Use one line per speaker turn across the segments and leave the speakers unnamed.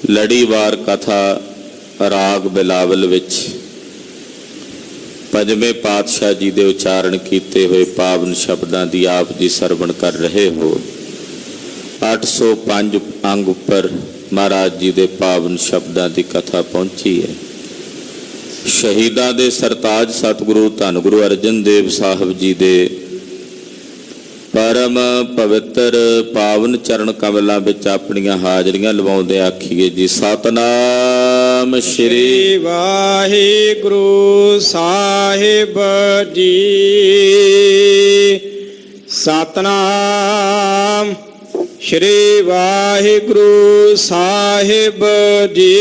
ਲੜੀਵਾਰ ਕਥਾ ਰਾਗ ਬਿਲਾਵਲ ਵਿੱਚ ਪੰਜਵੇਂ ਪਾਤਸ਼ਾਹ ਜੀ ਦੇ ਉਚਾਰਨ ਕੀਤੇ ਹੋਏ ਪਾਵਨ ਸ਼ਬਦਾਂ ਦੀ ਆਪ ਜੀ ਸਰਵਣ ਕਰ ਰਹੇ ਹੋ। 805 ਅੰਗ ਉੱਪਰ ਮਹਾਰਾਜ ਜੀ ਦੇ ਪਾਵਨ ਸ਼ਬਦਾਂ ਦੀ ਕਥਾ ਪਹੁੰਚੀ ਹੈ। ਸ਼ਹੀਦਾਂ ਦੇ ਸਰਤਾਜ ਸਤਿਗੁਰੂ ਧੰਨ ਗੁਰੂ ਅਰਜਨ ਦੇਵ ਸਾਹਿਬ ਜੀ ਦੇ ਪਰਮ ਪਵਿੱਤਰ ਪਾਵਨ ਚਰਨ ਕਮਲਾਂ ਵਿੱਚ ਆਪਣੀਆਂ ਹਾਜ਼ਰੀਆਂ ਲਵਾਉਂਦੇ ਆਖੀਏ ਜੀ, ਸਤਨਾਮ ਸ਼੍ਰੀ
ਵਾਹਿਗੁਰੂ ਸਾਹਿਬ ਜੀ। ਸਤਨਾਮ ਸ਼੍ਰੀ ਵਾਹਿਗੁਰੂ ਸਾਹਿਬ ਜੀ।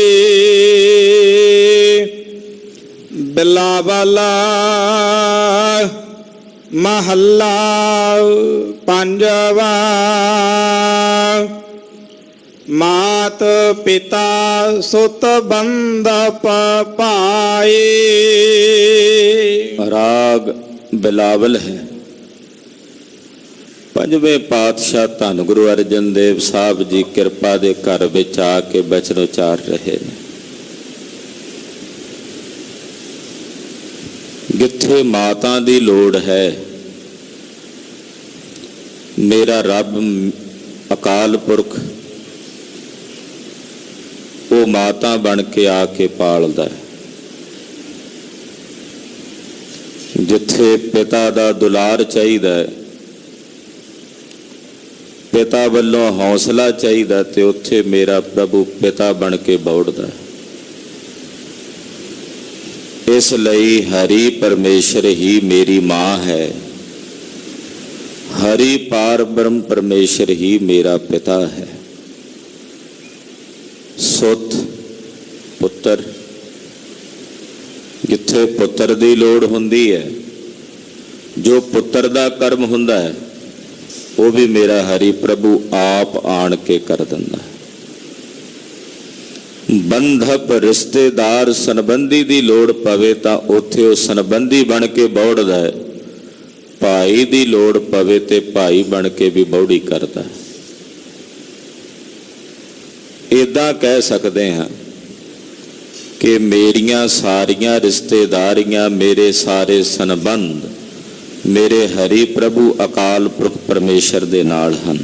ਬਿਲਾਵਲ ਮਹੱਲਾ ਪੰਜਵਾ। ਮਾਤ ਪਿਤਾ ਸੁਤ ਬੰਧਪ ਪਾਏ।
ਰਾਗ ਬਿਲਾਵਲ ਹੈ। ਪੰਜਵੇਂ ਪਾਤਸ਼ਾਹ ਧੰਨ ਗੁਰੂ ਅਰਜਨ ਦੇਵ ਸਾਹਿਬ ਜੀ ਕਿਰਪਾ ਦੇ ਘਰ ਵਿੱਚ ਆ ਕੇ ਬਚਨ ਉਚਾਰ ਰਹੇ ਨੇ। ਜਿੱਥੇ ਮਾਤਾ ਦੀ ਲੋੜ ਹੈ, ਮੇਰਾ ਰੱਬ ਅਕਾਲ ਪੁਰਖ ਉਹ ਮਾਤਾ ਬਣ ਕੇ ਆ ਕੇ ਪਾਲਦਾ ਹੈ। ਜਿੱਥੇ ਪਿਤਾ ਦਾ ਦੁਲਾਰ ਚਾਹੀਦਾ ਹੈ, ਪਿਤਾ ਵੱਲੋਂ ਹੌਸਲਾ ਚਾਹੀਦਾ, ਤੇ ਉੱਥੇ ਮੇਰਾ ਪ੍ਰਭੂ ਪਿਤਾ ਬਣ ਕੇ ਬੌੜਦਾ ਹੈ। ਇਸ ਲਈ ਹਰੀ ਪਰਮੇਸ਼ਰ ਹੀ ਮੇਰੀ ਮਾਂ ਹੈ। ਹਰੀ ਪਾਰ ਬ੍ਰਹਮ ਪਰਮੇਸ਼ਰ ਹੀ ਮੇਰਾ ਪਿਤਾ ਹੈ। ਸੁਤ ਪੁੱਤਰ, ਜਿੱਥੇ ਪੁੱਤਰ ਦੀ ਲੋੜ ਹੁੰਦੀ ਹੈ, ਜੋ ਪੁੱਤਰ ਦਾ ਕਰਮ ਹੁੰਦਾ ਹੈ, ਉਹ ਵੀ ਮੇਰਾ ਹਰੀ ਪ੍ਰਭੂ ਆਪ ਆਣ ਕੇ ਕਰ ਦਿੰਦਾ ਹੈ। ਬੰਧਪ ਰਿਸ਼ਤੇਦਾਰ ਸੰਬੰਧੀ ਦੀ ਲੋੜ ਪਵੇ ਤਾਂ ਉੱਥੇ ਉਹ ਸੰਬੰਧੀ ਬਣ ਕੇ ਬੌੜਦਾ ਹੈ। ਭਾਈ ਦੀ ਲੋੜ ਪਵੇ ਤੇ ਭਾਈ ਬਣ ਕੇ ਵੀ ਬੌੜੀ ਕਰਦਾ ਹੈ। ਏਦਾਂ ਕਹਿ ਸਕਦੇ ਹਾਂ ਕਿ ਮੇਰੀਆਂ ਸਾਰੀਆਂ ਰਿਸ਼ਤੇਦਾਰੀਆਂ, ਮੇਰੇ ਸਾਰੇ ਸੰਬੰਧ ਮੇਰੇ ਹਰੀ ਪ੍ਰਭੂ ਅਕਾਲ ਪੁਰਖ ਪਰਮੇਸ਼ਰ ਦੇ ਨਾਲ ਹਨ।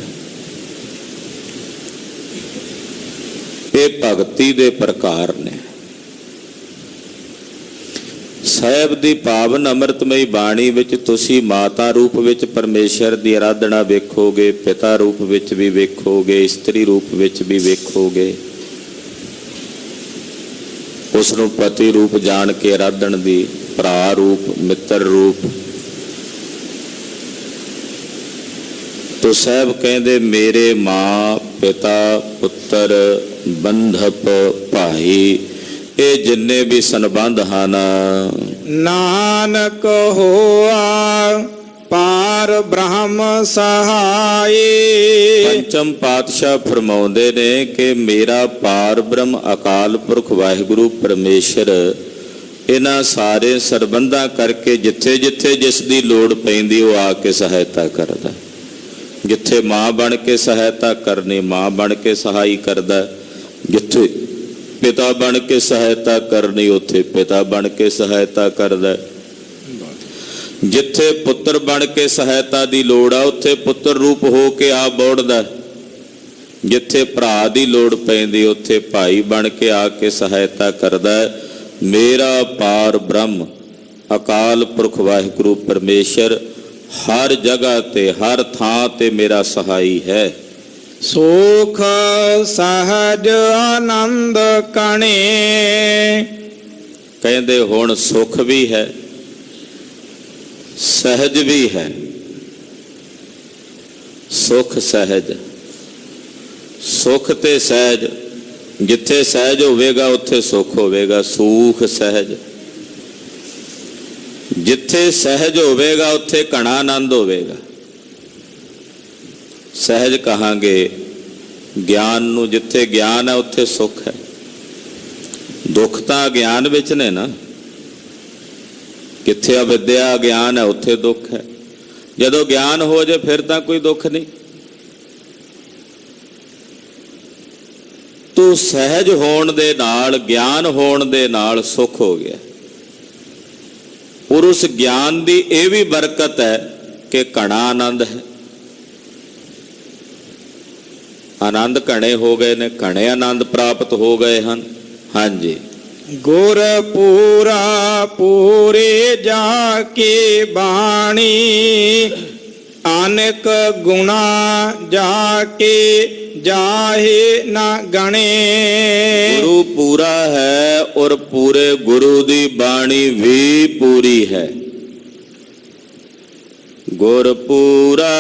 ਇਹ ਭਗਤੀ ਦੇ ਪ੍ਰਕਾਰ ਨੇ। ਸਾਹਿਬ ਦੀ ਪਾਵਨ ਅੰਮ੍ਰਿਤਮਈ ਬਾਣੀ ਵਿੱਚ ਤੁਸੀਂ ਮਾਤਾ ਰੂਪ ਵਿੱਚ ਪਰਮੇਸ਼ਰ ਦੀ ਆਰਾਧਨਾ ਵੇਖੋਗੇ, ਪਿਤਾ ਰੂਪ ਵਿੱਚ ਵੀ ਵੇਖੋਗੇ, ਇਸਤਰੀ ਰੂਪ ਵਿੱਚ ਵੀ ਵੇਖੋਗੇ। ਉਸ ਨੂੰ ਪਤੀ ਰੂਪ ਜਾਣ ਕੇ ਆਰਾਧਨ ਦੀ, ਭਰਾ ਰੂਪ, ਮਿੱਤਰ ਰੂਪ। ਤੋ ਸਾਹਿਬ ਕਹਿੰਦੇ ਮੇਰੇ ਮਾਂ, ਪਿਤਾ, ਪੁੱਤਰ, ਬੰਧਪ, ਭਾਈ, ਇਹ ਜਿੰਨੇ ਵੀ ਸੰਬੰਧ ਹਨ,
ਨਾਨਕ ਹੋਆ ਪਾਰ ਬ੍ਰਹਮ ਸਹਾਈ।
ਪੰਚਮ ਪਾਤਸ਼ਾਹ ਫਰਮਾਉਂਦੇ ਨੇ ਕਿ ਮੇਰਾ ਪਾਰ ਬ੍ਰਹਮ ਅਕਾਲ ਪੁਰਖ ਵਾਹਿਗੁਰੂ ਪਰਮੇਸ਼ਰ ਇਹਨਾਂ ਸਾਰੇ ਸਰਬੰਧਾਂ ਕਰਕੇ ਜਿੱਥੇ ਜਿੱਥੇ ਜਿਸ ਦੀ ਲੋੜ ਪੈਂਦੀ ਉਹ ਆ ਕੇ ਸਹਾਇਤਾ ਕਰਦਾ। ਜਿੱਥੇ ਮਾਂ ਬਣ ਕੇ ਸਹਾਇਤਾ ਕਰਨੀ, ਮਾਂ ਬਣ ਕੇ ਸਹਾਈ ਕਰਦਾ। ਜਿੱਥੇ ਪਿਤਾ ਬਣ ਕੇ ਸਹਾਇਤਾ ਕਰਨੀ, ਉੱਥੇ ਪਿਤਾ ਬਣ ਕੇ ਸਹਾਇਤਾ ਕਰਦਾ। ਜਿੱਥੇ ਪੁੱਤਰ ਬਣ ਕੇ ਸਹਾਇਤਾ ਦੀ ਲੋੜ ਆ, ਉੱਥੇ ਪੁੱਤਰ ਰੂਪ ਹੋ ਕੇ ਆ ਬੌੜਦਾ। ਜਿੱਥੇ ਭਰਾ ਦੀ ਲੋੜ ਪੈਂਦੀ, ਉੱਥੇ ਭਾਈ ਬਣ ਕੇ ਆ ਕੇ ਸਹਾਇਤਾ ਕਰਦਾ। ਮੇਰਾ ਪਾਰ ਬ੍ਰਹਮ ਅਕਾਲ ਪੁਰਖ ਵਾਹਿਗੁਰੂ ਪਰਮੇਸ਼ਰ ਹਰ ਜਗ੍ਹਾ ਤੇ, ਹਰ ਥਾਂ ਤੇ ਮੇਰਾ ਸਹਾਈ ਹੈ।
ਸੁਖ ਸਹਜ ਆਨੰਦ ਕਣੇ।
ਕਹਿੰਦੇ ਹੁਣ ਸੁਖ ਵੀ ਹੈ, ਸਹਿਜ ਵੀ ਹੈ। ਸੁਖ ਸਹਿਜ, ਸੁਖ ਤੇ ਸਹਿਜ। ਜਿੱਥੇ ਸਹਿਜ ਹੋਵੇਗਾ ਉੱਥੇ ਸੁਖ ਹੋਵੇਗਾ। ਸੁਖ ਸਹਿਜ, ਜਿੱਥੇ ਸਹਿਜ ਹੋਵੇਗਾ ਉੱਥੇ ਘਣਾ ਆਨੰਦ ਹੋਵੇਗਾ। ਸਹਿਜ ਕਹਾਂਗੇ ਗਿਆਨ ਨੂੰ, ਜਿੱਥੇ ਗਿਆਨ ਹੈ ਉੱਥੇ ਸੁੱਖ ਹੈ। ਦੁੱਖ ਤਾਂ ਗਿਆਨ ਵਿੱਚ ਨੇ ਨਾ। ਕਿੱਥੇ ਅਵਿਦਿਆ ਗਿਆਨ ਹੈ ਉੱਥੇ ਦੁੱਖ ਹੈ। ਜਦੋਂ ਗਿਆਨ ਹੋ ਜਾਏ ਫਿਰ ਤਾਂ ਕੋਈ ਦੁੱਖ ਨਹੀਂ। ਤੂੰ ਸਹਿਜ ਹੋਣ ਦੇ ਨਾਲ, ਗਿਆਨ ਹੋਣ ਦੇ ਨਾਲ ਸੁਖ ਹੋ ਗਿਆ। ਔਰ ਉਸ ਗਿਆਨ ਦੀ ਇਹ ਵੀ ਬਰਕਤ ਹੈ ਕਿ ਘਣਾ ਆਨੰਦ ਹੈ। ਆਨੰਦ ਘਣੇ ਹੋ ਗਏ ਨੇ, ਘਣੇ ਆਨੰਦ ਪ੍ਰਾਪਤ ਹੋ ਗਏ ਹਨ। ਹਾਂਜੀ,
ਗੁਰ ਪੂਰਾ ਪੂਰੇ ਜਾ ਕੇ ਬਾਣੀ, ਅਨੇਕ ਗੁਣਾ ਜਾ ਕੇ ਜਾਹੇ ਨਾ ਗਣੇ।
ਗੁਰੂ ਪੂਰਾ ਹੈ ਔਰ ਪੂਰੇ ਗੁਰੂ ਦੀ ਬਾਣੀ ਵੀ ਪੂਰੀ ਹੈ। ਗੁਰ ਪੂਰਾ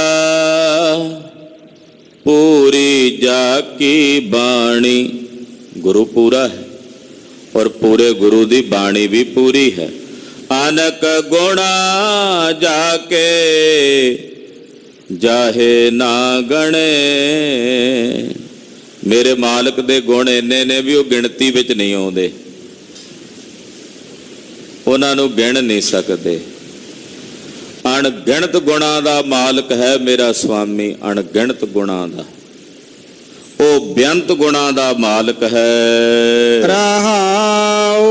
ਪੂਰੀ ਜਾ ਕੀ ਬਾਣੀ, ਗੁਰੂ ਪੂਰਾ ਹੈ ਔਰ ਪੂਰੇ ਗੁਰੂ ਦੀ ਬਾਣੀ ਵੀ ਪੂਰੀ ਹੈ। ਅਨੇਕ ਗੁਣਾ ਜਾ ਕੇ ਜਾਹੇ ਨਾ ਗਣੇ। ਮੇਰੇ ਮਾਲਕ ਦੇ ਗੁਣ ਇੰਨੇ ਨੇ ਵੀ ਉਹ ਗਿਣਤੀ ਵਿੱਚ ਨਹੀਂ ਆਉਂਦੇ, ਉਹਨਾਂ ਨੂੰ ਗਿਣ ਨਹੀਂ ਸਕਦੇ। ਅਣਗਿਣਤ ਗੁਣਾਂ ਦਾ ਮਾਲਕ ਹੈ ਮੇਰਾ ਸੁਆਮੀ, ਅਣਗਿਣਤ ਗੁਣਾਂ ਦਾ, ਉਹ ਬੇਅੰਤ ਗੁਣਾਂ ਦਾ ਮਾਲਕ ਹੈ।
ਰਹਾਉ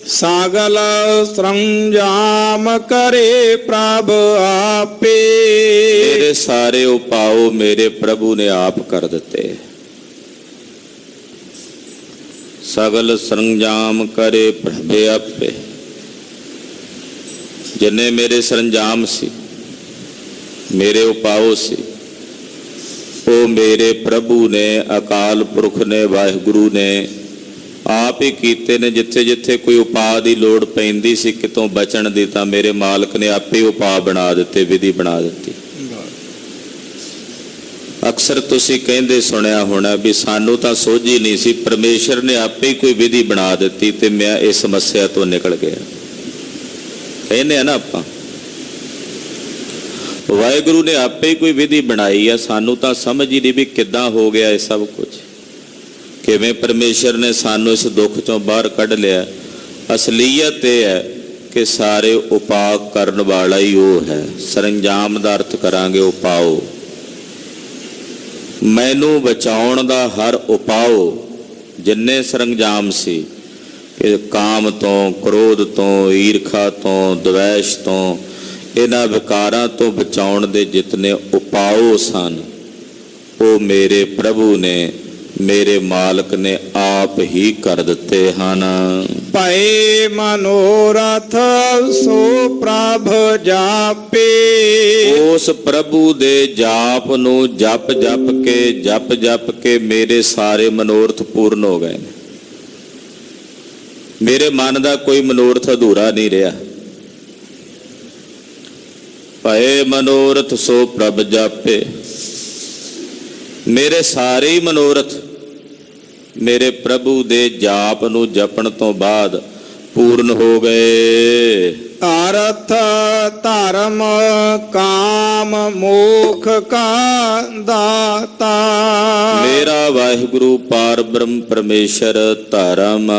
ਸਾਗਲ ਸਰੰਜਾਮ ਕਰੇ ਪ੍ਰਭ ਆਪੇ।
ਮੇਰੇ ਸਾਰੇ ਉਪਾਅ ਮੇਰੇ ਪ੍ਰਭੂ ਨੇ ਆਪ ਕਰ ਦਿੱਤੇ। ਸਗਲ ਸਰੰਜਾਮ ਕਰੇ ਪ੍ਰਭ ਆਪੇ। ਜਿੰਨੇ ਮੇਰੇ ਸਰੰਜਾਮ ਸੀ, ਮੇਰੇ ਉਪਾਅ ਸੀ, ਉਹ ਮੇਰੇ ਪ੍ਰਭੂ ਨੇ, ਅਕਾਲ ਪੁਰਖ ਨੇ, ਵਾਹਿਗੁਰੂ ਨੇ ਆਪ ਹੀ ਕੀਤੇ ਨੇ। ਜਿੱਥੇ ਜਿੱਥੇ ਕੋਈ ਉਪਾਅ ਦੀ ਲੋੜ ਪੈਂਦੀ ਸੀ ਕਿਤੋਂ ਬਚਣ ਦੀ, ਤਾਂ ਮੇਰੇ ਮਾਲਕ ਨੇ ਆਪੇ ਉਪਾਅ ਬਣਾ ਦਿੱਤੇ, ਵਿਧੀ ਬਣਾ ਦਿੱਤੀ। ਅਕਸਰ ਤੁਸੀਂ ਕਹਿੰਦੇ ਸੁਣਿਆ ਹੋਣਾ ਵੀ ਸਾਨੂੰ ਤਾਂ ਸੋਝੀ ਨਹੀਂ ਸੀ, ਪਰਮੇਸ਼ਰ ਨੇ ਆਪੇ ਹੀ ਕੋਈ ਵਿਧੀ ਬਣਾ ਦਿੱਤੀ ਤੇ ਮੈਂ ਇਸ ਸਮੱਸਿਆ ਤੋਂ ਨਿਕਲ ਗਿਆ। ਕਹਿੰਦੇ ਆ ਨਾ ਆਪਾਂ, ਵਾਹਿਗੁਰੂ ਨੇ ਆਪੇ ਹੀ ਕੋਈ ਵਿਧੀ ਬਣਾਈ ਆ, ਸਾਨੂੰ ਤਾਂ ਸਮਝ ਹੀ ਨਹੀਂ ਵੀ ਕਿੱਦਾਂ ਹੋ ਗਿਆ ਇਹ ਸਭ ਕੁਝ, ਕਿਵੇਂ ਪਰਮੇਸ਼ਰ ਨੇ ਸਾਨੂੰ ਇਸ ਦੁੱਖ ਚੋਂ ਬਾਹਰ ਕੱਢ ਲਿਆ। ਅਸਲੀਅਤ ਇਹ ਹੈ ਕਿ ਸਾਰੇ ਉਪਾਅ ਕਰਨ ਵਾਲਾ ਹੀ ਉਹ ਹੈ। ਸਰੰਜਾਮ ਦਾ ਅਰਥ ਕਰਾਂਗੇ ਉਪਾਅ। ਮੈਨੂੰ ਬਚਾਉਣ ਦਾ ਹਰ ਉਪਾਅ, ਜਿੰਨੇ ਸਰੰਜਾਮ ਸੀ ਕਿ ਕਾਮ ਤੋਂ, ਕ੍ਰੋਧ ਤੋਂ, ਈਰਖਾ ਤੋਂ, ਦਵੈਸ਼ ਤੋਂ, ਇਹਨਾਂ ਵਿਕਾਰਾਂ ਤੋਂ ਬਚਾਉਣ ਦੇ ਜਿਤਨੇ ਉਪਾਅ ਸਨ, ਉਹ ਮੇਰੇ ਪ੍ਰਭੂ ਨੇ, ਮੇਰੇ ਮਾਲਕ ਨੇ ਆਪ ਹੀ ਕਰ ਦਿੱਤੇ ਹਨ।
ਭਏ ਮਨੋਰਥ ਸੋ ਪ੍ਰਭ ਜਾਪੇ।
ਉਸ ਪ੍ਰਭੂ ਦੇ ਜਾਪ ਨੂੰ ਜਪ ਜਪ ਕੇ ਮੇਰੇ ਸਾਰੇ ਮਨੋਰਥ ਪੂਰਨ ਹੋ ਗਏ ਨੇ। ਮੇਰੇ ਮਨ ਦਾ ਕੋਈ ਮਨੋਰਥ ਅਧੂਰਾ ਨਹੀਂ ਰਿਹਾ। ਭਏ ਮਨੋਰਥ ਸੋ ਪ੍ਰਭ ਜਾਪੇ। ਮੇਰੇ ਸਾਰੇ ਹੀ ਮਨੋਰਥ ਮੇਰੇ ਪ੍ਰਭੂ ਦੇ ਜਾਪ ਨੂੰ ਜਪਣ ਤੋਂ ਬਾਅਦ ਪੂਰਨ ਹੋ ਗਏ।
ਅਰਥ ਧਰਮ ਕਾਮ ਮੋਖ ਕਾ ਦਾਤਾ।
ਮੇਰਾ ਵਾਹਿਗੁਰੂ ਪਾਰ ਬ੍ਰਹਮ ਪਰਮੇਸ਼ਰ ਧਰਮ,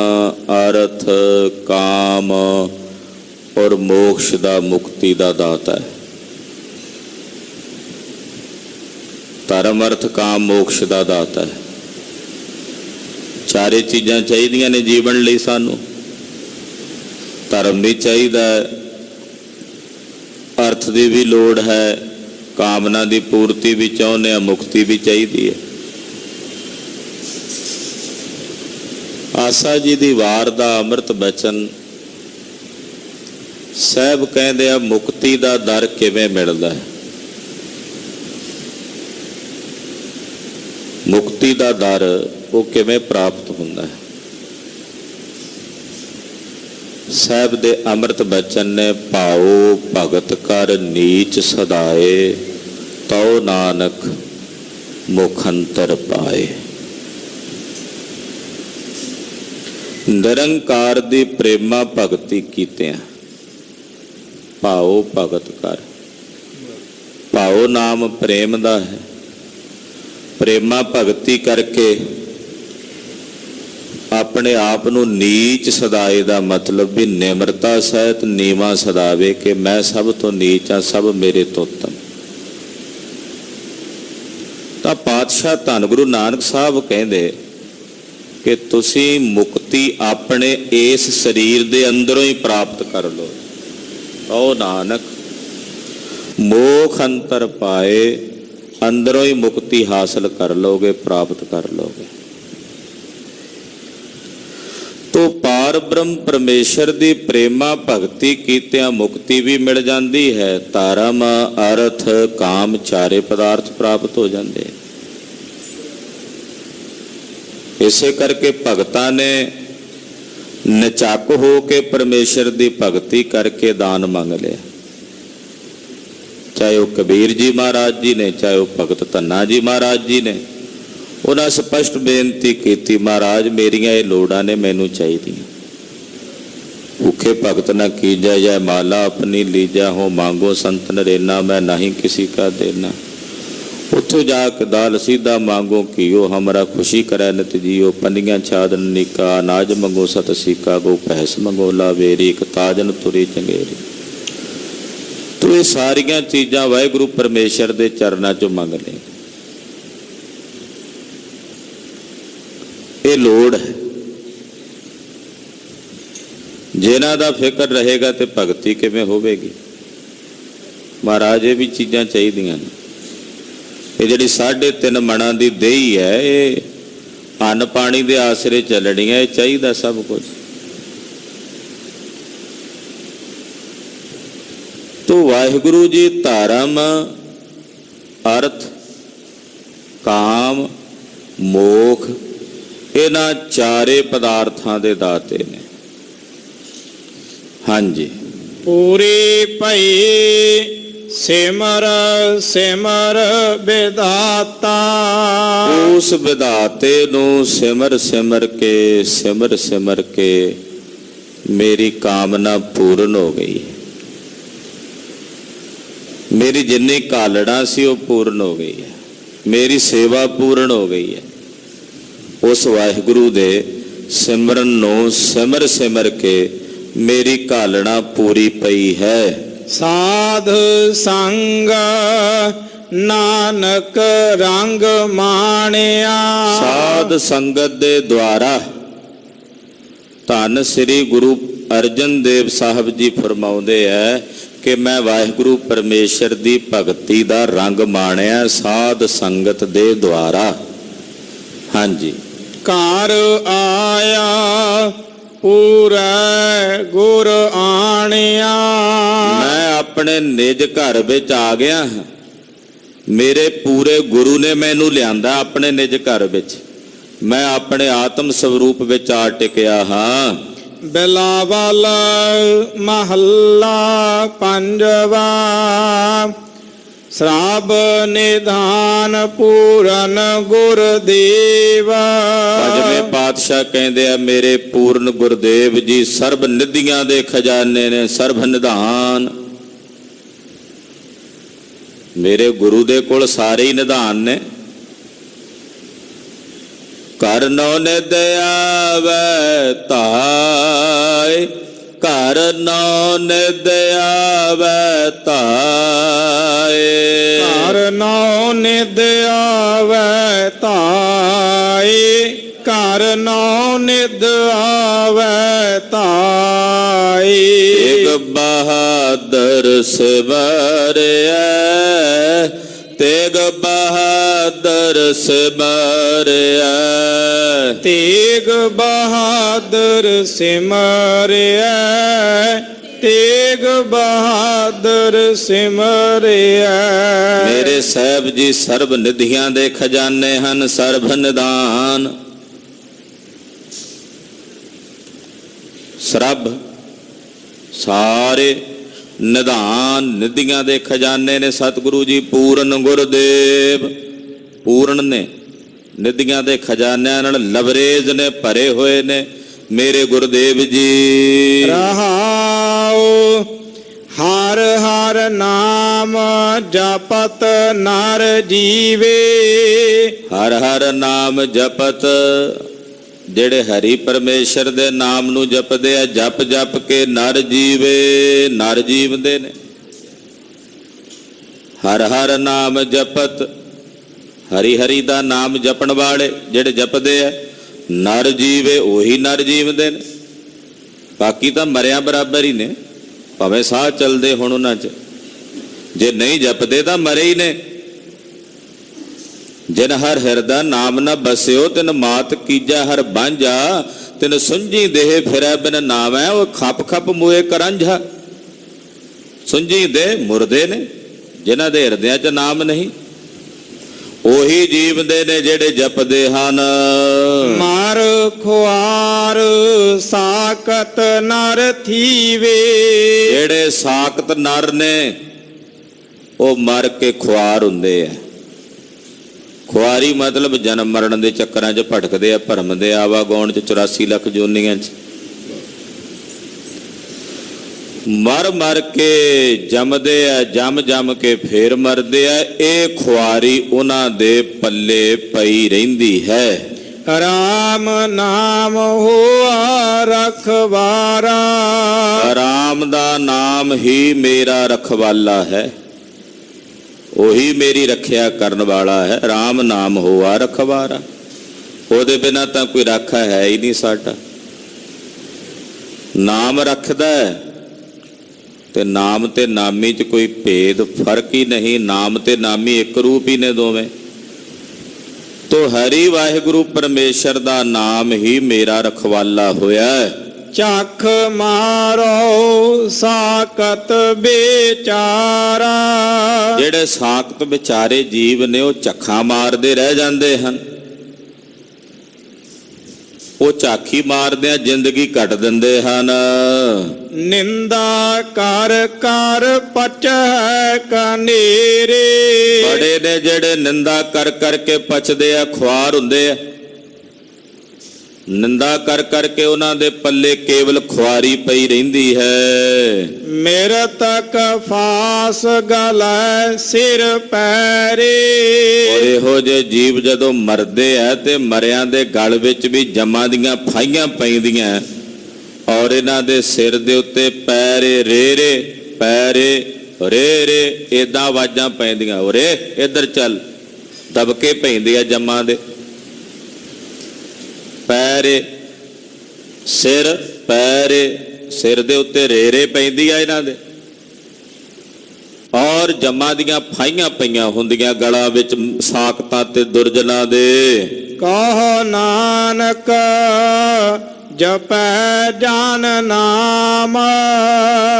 ਅਰਥ, ਕਾਮ ਔਰ ਮੋਕਸ਼ ਦਾ, ਮੁਕਤੀ ਦਾ ਦਾਤਾ ਹੈ। ਧਰਮ, ਅਰਥ, ਕਾਮ, ਮੋਕਸ਼ ਦਾ ਦਾਤਾ ਹੈ। ਚਾਰੇ ਚੀਜ਼ਾਂ ਚਾਹੀਦੀਆਂ ਨੇ ਜੀਵਨ ਲਈ ਸਾਨੂੰ। ਧਰਮ ਵੀ ਚਾਹੀਦਾ ਹੈ, ਅਰਥ ਦੀ ਵੀ ਲੋੜ ਹੈ, ਕਾਮਨਾ ਦੀ ਪੂਰਤੀ ਵੀ ਚਾਹੁੰਦੇ ਹਾਂ, ਮੁਕਤੀ ਵੀ ਚਾਹੀਦੀ ਹੈ। ਆਸਾ ਜੀ ਦੀ ਵਾਰ ਦਾ ਅੰਮ੍ਰਿਤ ਬਚਨ ਸਾਹਿਬ ਕਹਿੰਦੇ ਆ, ਮੁਕਤੀ ਦਾ ਦਰ ਕਿਵੇਂ ਮਿਲਦਾ ਹੈ। ਮੁਕਤੀ ਦਾ ਦਰ ਉਹ ਕਿਵੇਂ ਪ੍ਰਾਪਤ ਹੁੰਦਾ ਹੈ। ਸਾਹਿਬ ਦੇ ਅੰਮ੍ਰਿਤ ਬਚਨ ਨੇ, ਭਾਉ ਭਗਤ ਕਰ ਨੀਚ ਸਦਾਏ, ਤਉ ਨਾਨਕ ਮੁਖ ਅੰਤਰ ਪਾਏ। ਨਿਰੰਕਾਰ ਦੀ ਪ੍ਰੇਮਾ ਭਗਤੀ ਕੀਤਿਆਂ, ਭਾਉ ਭਗਤ ਕਰ। ਭਾਉ ਨਾਮ ਪ੍ਰੇਮ ਦਾ ਹੈ। ਪ੍ਰੇਮਾ ਭਗਤੀ ਕਰਕੇ ਆਪਣੇ ਆਪ ਨੂੰ ਨੀਚ ਸਦਾਏ ਦਾ ਮਤਲਬ ਵੀ ਨਿਮਰਤਾ ਸਹਿਤ ਨੀਵਾਂ ਸਦਾਵੇ ਕਿ ਮੈਂ ਸਭ ਤੋਂ ਨੀਚ ਹਾਂ, ਸਭ ਮੇਰੇ ਤੋਂ ਉੱਤਮ। ਤਾਂ ਪਾਤਸ਼ਾਹ ਧੰਨ ਗੁਰੂ ਨਾਨਕ ਸਾਹਿਬ ਕਹਿੰਦੇ ਕਿ ਤੁਸੀਂ ਮੁਕਤੀ ਆਪਣੇ ਇਸ ਸਰੀਰ ਦੇ ਅੰਦਰੋਂ ਹੀ ਪ੍ਰਾਪਤ ਕਰ ਲਓ। ਓ ਨਾਨਕ ਮੋਖ ਅੰਤਰ ਪਾਏ, ਅੰਦਰੋਂ ਹੀ ਮੁਕਤੀ ਹਾਸਲ ਕਰ ਲਓਗੇ, ਪ੍ਰਾਪਤ ਕਰ ਲਓਗੇ। ਤੋ ਪਾਰ ਬ੍ਰਹਮ ਪਰਮੇਸ਼ਰ ਦੀ ਪ੍ਰੇਮਾ ਭਗਤੀ ਕੀਤਿਆਂ ਮੁਕਤੀ ਵੀ ਮਿਲ ਜਾਂਦੀ ਹੈ। ਧਰਮ ਅਰਥ ਕਾਮ ਚਾਰੇ ਪਦਾਰਥ ਪ੍ਰਾਪਤ ਹੋ ਜਾਂਦੇ। ਇਸੇ ਕਰਕੇ ਭਗਤਾਂ ਨੇ ਨਚੱਕ ਹੋ ਕੇ ਪਰਮੇਸ਼ਰ ਦੀ ਭਗਤੀ ਕਰਕੇ ਦਾਨ ਮੰਗ ਲਿਆ। ਚਾਹੇ ਉਹ ਕਬੀਰ ਜੀ ਮਹਾਰਾਜ ਜੀ ਨੇ, ਚਾਹੇ ਉਹ ਭਗਤ ਧੰਨਾ ਜੀ ਮਹਾਰਾਜ ਜੀ ਨੇ, ਉਹਨਾਂ ਸਪਸ਼ਟ ਬੇਨਤੀ ਕੀਤੀ, ਮਹਾਰਾਜ ਮੇਰੀਆਂ ਇਹ ਲੋੜਾਂ ਨੇ, ਮੈਨੂੰ ਚਾਹੀਦੀਆਂ। ਭੁੱਖੇ ਭਗਤ ਨਾ ਕੀਜੈ ਜੈ ਮਾਲਾ ਆਪਣੀ ਲੀਜੈ, ਹੋ ਮੰਗੋ ਸੰਤ ਨਰੇਨਾ ਮੈਂ ਨਹੀਂ ਕਿਸੀ ਕਾ ਦੇਣਾ। ਉੱਥੋਂ ਜਾ ਕੇ ਦਾਲ ਸਿੱਧਾ ਮੰਗੋ ਕੀਓ, ਹਮਾਰਾ ਖੁਸ਼ੀ ਕਰੈ ਨਿਤ ਜੀਓ। ਪੰਨੀਆਂ ਛਾਦਨ ਨਿਕਾ ਅਨਾਜ ਮੰਗੋ ਸਤ ਸੀਕਾ, ਗੋ ਭੈਸ ਮੰਗੋ ਲਾਵੇਰੀ, ਇੱਕ ਤਾਜਨ ਤੁਰੀ ਚੰਗੇਰੀ। ਤੋ ਇਹ ਸਾਰੀਆਂ ਚੀਜ਼ਾਂ ਵਾਹਿਗੁਰੂ ਪਰਮੇਸ਼ਰ ਦੇ ਚਰਨਾਂ 'ਚੋਂ ਮੰਗ ਲੈ। ਇਹ ਲੋੜ ਹੈ। ਜਿਨ੍ਹਾਂ ਦਾ ਫਿਕਰ ਰਹੇਗਾ ਤੇ ਭਗਤੀ ਕਿਵੇਂ ਹੋਵੇਗੀ? ਮਹਾਰਾਜ ਇਹ ਵੀ ਚੀਜ਼ਾਂ ਚਾਹੀਦੀਆਂ ਨੇ। ਇਹ ਜਿਹੜੀ 3.5 ਮਣਾਂ ਦੀ ਦੇਹੀ ਹੈ, ਇਹ ਅੰਨ ਪਾਣੀ ਦੇ ਆਸਰੇ ਚੱਲਣੀ ਹੈ। ਇਹ ਚਾਹੀਦਾ ਸਭ ਕੁਝ। ਤੋ ਵਾਹਿਗੁਰੂ ਜੀ ਧਰਮ ਅਰਥ ਕਾਮ ਮੋਖ ਇਹਨਾਂ ਚਾਰੇ ਪਦਾਰਥਾਂ ਦੇ ਦਾਤੇ ਨੇ। ਹਾਂਜੀ,
ਪੂਰੀ ਭਈ ਸਿਮਰ ਸਿਮਰ ਵਿਦਾਤਾ।
ਉਸ ਵਿਦਾਤੇ ਨੂੰ ਸਿਮਰ ਸਿਮਰ ਕੇ ਮੇਰੀ ਕਾਮਨਾ ਪੂਰਨ ਹੋ ਗਈ। ਮੇਰੀ ਜਿੰਨੀ ਕਾਲੜਾ ਸੀ ਉਹ ਪੂਰਨ ਹੋ ਗਈ ਹੈ। ਮੇਰੀ ਸੇਵਾ ਪੂਰਨ ਹੋ ਗਈ ਹੈ। ਉਸ ਵਾਹਿਗੁਰੂ ਦੇ ਸਿਮਰਨ ਨੂੰ ਸਿਮਰ ਸਿਮਰ ਕੇ ਮੇਰੀ ਕਾਲੜਾ ਪੂਰੀ ਪਈ ਹੈ।
ਸਾਧ ਸੰਗ ਨਾਨਕ ਰੰਗ ਮਾਣਿਆ।
ਸਾਧ ਸੰਗਤ ਦੇ ਦੁਆਰਾ ਧੰਨ ਸ੍ਰੀ ਗੁਰੂ ਅਰਜਨ ਦੇਵ ਸਾਹਿਬ ਜੀ ਫਰਮਾਉਂਦੇ ਹੈ ਕਿ ਮੈਂ ਵਾਹਿਗੁਰੂ ਪਰਮੇਸ਼ਰ ਦੀ ਭਗਤੀ ਦਾ ਰੰਗ ਮਾਣਿਆ ਸਾਧ ਸੰਗਤ ਦੇ ਦੁਆਰਾ। ਹਾਂਜੀ,
ਘਰ ਆਇਆ ਪੂਰਾ ਗੁਰ ਆਣਿਆ।
ਮੈਂ ਆਪਣੇ ਨਿਜ ਘਰ ਵਿੱਚ ਆ ਗਿਆ ਹਾਂ। ਮੇਰੇ ਪੂਰੇ ਗੁਰੂ ਨੇ ਮੈਨੂੰ ਲਿਆਂਦਾ ਆਪਣੇ ਨਿਜ ਘਰ ਵਿੱਚ। ਮੈਂ ਆਪਣੇ ਆਤਮ ਸਰੂਪ ਵਿੱਚ ਆ ਟਿਕਿਆ ਹਾਂ।
ਬਿਲਾਵਲ ਮਹੱਲਾ ਪੰਜਵਾ। ਸ੍ਰਬ ਨਿਧਾਨ ਪੂਰਨ ਗੁਰਦੇਵ।
ਪੰਜਵੇਂ ਪਾਤਸ਼ਾਹ ਕਹਿੰਦੇ ਆ ਮੇਰੇ ਪੂਰਨ ਗੁਰਦੇਵ ਜੀ ਸਰਬ ਨਿਧੀਆਂ ਦੇ ਖਜ਼ਾਨੇ ਨੇ, ਸਰਬ ਨਿਧਾਨ। ਮੇਰੇ ਗੁਰੂ ਦੇ ਕੋਲ ਸਾਰੇ ਹੀ ਨਿਧਾਨ ਨੇ। ਘਰ ਨੋ ਨਿਧ ਆਵੈ ਧਾਇ, ਘਰ ਨੋ ਨਿਧ ਆਵੈ ਧਾਇ।
ਘਰ ਨੋ ਨਿਧ ਆਵੈ ਧਾਇ, ਘਰ ਨੋ ਨਿਧ ਆਵੈ ਧਾਇ।
ਤੇਗ ਬਹਾਦਰ ਸਿਮਰਿਐ, ਤੇਗ ਬਹਾਦਰ ਸਿਮਰਿਐ।
ਤੇਗ ਬਹਾਦਰ ਸਿਮਰਿਐ, ਤੇਗ ਬਹਾਦਰ ਸਿਮਰਿਐ।
ਮੇਰੇ ਸਾਹਿਬ ਜੀ ਸਰਬ ਨਿਧੀਆਂ ਦੇ ਖਜ਼ਾਨੇ ਹਨ, ਸਰਬ ਨਿਧਾਨ। ਸਰਬ ਸਾਰੇ ਨਿਧਾਨ ਨਿਧੀਆਂ ਦੇ ਖਜ਼ਾਨੇ ਨੇ ਸਤਿਗੁਰੂ ਜੀ। ਪੂਰਨ ਗੁਰਦੇਵ ਪੂਰਨ ਨੇ, ਨਿਧੀਆਂ ਦੇ ਖਜ਼ਾਨਿਆਂ ਨਾਲ ਲਬਰੇਜ਼ ਨੇ, ਭਰੇ ਹੋਏ ਨੇ ਮੇਰੇ ਗੁਰਦੇਵ ਜੀ।
ਰਹਾਉ ਹਰ ਹਰ ਨਾਮ ਜਪਤ ਨਰ ਜੀਵੇ।
ਹਰ ਹਰ ਨਾਮ ਜਪਤ, ਜਿਹੜੇ ਹਰੀ ਪਰਮੇਸ਼ਰ ਦੇ ਨਾਮ ਨੂੰ ਜਪਦੇ ਆ, ਜਪ ਜਪ ਕੇ ਨਰ ਜੀਵੇ, ਨਰ ਜੀਵਦੇ ਨੇ। ਹਰ ਹਰ ਨਾਮ ਜਪਤ, ਹਰੀ ਹਰੀ ਦਾ ਨਾਮ ਜਪਣ ਵਾਲੇ ਜਿਹੜੇ ਜਪਦੇ ਆ, ਨਰ ਜੀਵੇ ਉਹੀ ਨਰ ਜੀਵਦੇ ਨੇ, ਬਾਕੀ ਤਾਂ ਮਰਿਆਂ ਬਰਾਬਰ ਹੀ ਨੇ, ਭਾਵੇਂ ਸਾਹ ਚੱਲਦੇ ਹੁਣ ਉਹਨਾਂ 'ਚ। ਜੇ ਨਹੀਂ ਜਪਦੇ ਤਾਂ ਮਰੇ ਹੀ ਨੇ। ਜਿਨ ਹਰ ਹਿਰਦਾ ਨਾਮ ਨਾ ਬਸਿਓ ਤਿਨ ਮਾਤ ਕੀਜਾ ਹਰ ਬਾਂਝਾ, ਤਿਨ ਸੁੰਝੀ ਦੇਹ ਫਿਰੈ ਬਿਨ ਨਾਵੈ ਉਹ ਖੱਪ ਖੱਪ ਮੂਏ ਕਰੰਝਾ। ਸੁੰਝੀ ਦੇ ਮੁਰਦੇ ਨੇ, ਜਿਨ੍ਹਾਂ ਦੇ ਹਿਰਦਿਆਂ 'ਚ ਨਾਮ ਨਹੀਂ, ਉਹੀ ਜੀਵਦੇ ਨੇ ਜਿਹੜੇ ਜਪਦੇ ਹਨ।
ਮਾਰ ਖੁਆਰ ਸਾਕਤ ਨਰ ਥੀਵੇ,
ਜਿਹੜੇ ਸਾਕਤ ਨਰ ਨੇ ਉਹ ਮਰ ਕੇ ਖੁਆਰ ਹੁੰਦੇ ਆ। ਖੁਆਰੀ ਮਤਲਬ ਜਨਮ ਮਰਨ ਦੇ ਚੱਕਰਾਂ 'ਚ ਭਟਕਦੇ ਆ, ਭਰਮਦੇ ਆਵਾਗਾਉਣ 'ਚ 84 ਲੱਖ ਜੋਨੀਆਂ 'ਚ ਮਰ ਮਰ ਕੇ ਜੰਮਦੇ ਆ, ਜੰਮ ਜੰਮ ਕੇ ਫੇਰ ਮਰਦੇ ਆ। ਇਹ ਖੁਆਰੀ ਉਹਨਾਂ ਦੇ ਪੱਲੇ ਪਈ ਰਹਿੰਦੀ ਹੈ।
ਰਾਮ ਨਾਮ ਹੋਆ ਰਖਵਾਰਾ,
ਰਾਮ ਦਾ ਨਾਮ ਹੀ ਮੇਰਾ ਰਖਵਾਲਾ ਹੈ, ਉਹੀ ਮੇਰੀ ਰੱਖਿਆ ਕਰਨ ਵਾਲਾ ਹੈ। ਰਾਮ ਨਾਮ ਹੋਆ ਰਖਵਾਰਾ, ਉਹਦੇ ਬਿਨਾਂ ਤਾਂ ਕੋਈ ਰਾਖਾ ਹੈ ਹੀ ਨਹੀਂ ਸਾਡਾ। ਨਾਮ ਰੱਖਦਾ ਹੈ ਤੇ ਨਾਮ ਤੇ ਨਾਮੀ 'ਚ ਕੋਈ ਭੇਦ ਫਰਕ ਹੀ ਨਹੀਂ। ਨਾਮ ਤੇ ਨਾਮੀ ਇੱਕ ਰੂਪ ਹੀ ਨੇ ਦੋਵੇਂ। ਤੋ ਹਰੀ ਵਾਹਿਗੁਰੂ ਪਰਮੇਸ਼ਰ ਦਾ ਨਾਮ ਹੀ ਮੇਰਾ ਰਖਵਾਲਾ ਹੋਇਆ ਹੈ।
ਚੱਖ ਮਾਰੋ ਸਾਕਤ ਵਿਚਾਰਾ,
ਜਿਹੜੇ ਸਾਕਤ ਵਿਚਾਰੇ ਜੀਵ ਨੇ ਉਹ ਝੱਖਾਂ ਮਾਰਦੇ ਰਹਿ ਜਾਂਦੇ ਹਨ। ਉਹ ਝਾਕੀ ਮਾਰਦਿਆਂ ਜ਼ਿੰਦਗੀ ਕੱਟ ਦਿੰਦੇ ਹਨ।
ਨਿੰਦਾ ਕਰ ਕਰ ਪਚੈ ਕਨੇਰੇ,
ਬੜੇ ਨੇ ਜਿਹੜੇ ਨਿੰਦਾ ਕਰ ਕਰਕੇ ਪਚਦੇ ਆ, ਖੁਆਰ ਹੁੰਦੇ ਆ। ਨਿੰਦਾ ਕਰ ਕਰਕੇ ਉਹਨਾਂ ਦੇ ਪੱਲੇ ਕੇਵਲ ਖੁਆਰੀ ਪਈ ਰਹਿੰਦੀ ਹੈ।
ਮੇਰੇ ਤੱਕ ਫਾਸ ਗਲੈ ਸਿਰ ਪੈਰੇ,
ਔਰ ਇਹੋ ਜਿਹੇ ਜੀਵ ਜਦੋਂ ਮਰਦੇ ਆ ਤੇ ਮਰਿਆਂ ਦੇ ਗਲ ਵਿੱਚ ਵੀ ਜਮਾਂ ਦੀਆਂ ਫਾਈਆਂ ਪੈਂਦੀਆਂ, ਔਰ ਇਹਨਾਂ ਦੇ ਸਿਰ ਦੇ ਉੱਤੇ ਪੈਰੇ ਰੇਰੇ ਪੈਰੇ ਰੇਰੇ ਏਦਾਂ ਆਵਾਜ਼ਾਂ ਪੈਂਦੀਆਂ, ਉਰੇ ਇੱਧਰ ਚੱਲ, ਦਬਕੇ ਪੈਂਦੇ ਆ ਜਮਾਂ ਦੇ। ਪੈਰੇ ਸਿਰ, ਪੈਰੇ ਸਿਰ ਦੇ ਉੱਤੇ ਰੇਰੇ ਪੈਂਦੀ ਆ ਇਹਨਾਂ ਦੇ, ਔਰ ਜਮਾਂ ਦੀਆਂ ਫਾਈਆਂ ਪਈਆਂ ਹੁੰਦੀਆਂ ਗਲਾਂ ਵਿੱਚ ਸਾਕਤਾਂ ਤੇ ਦੁਰਜਨਾਂ ਦੇ।
ਕਹੋ ਨਾਨਕ ਜਪੈ ਜਾਨ ਨਾਮ,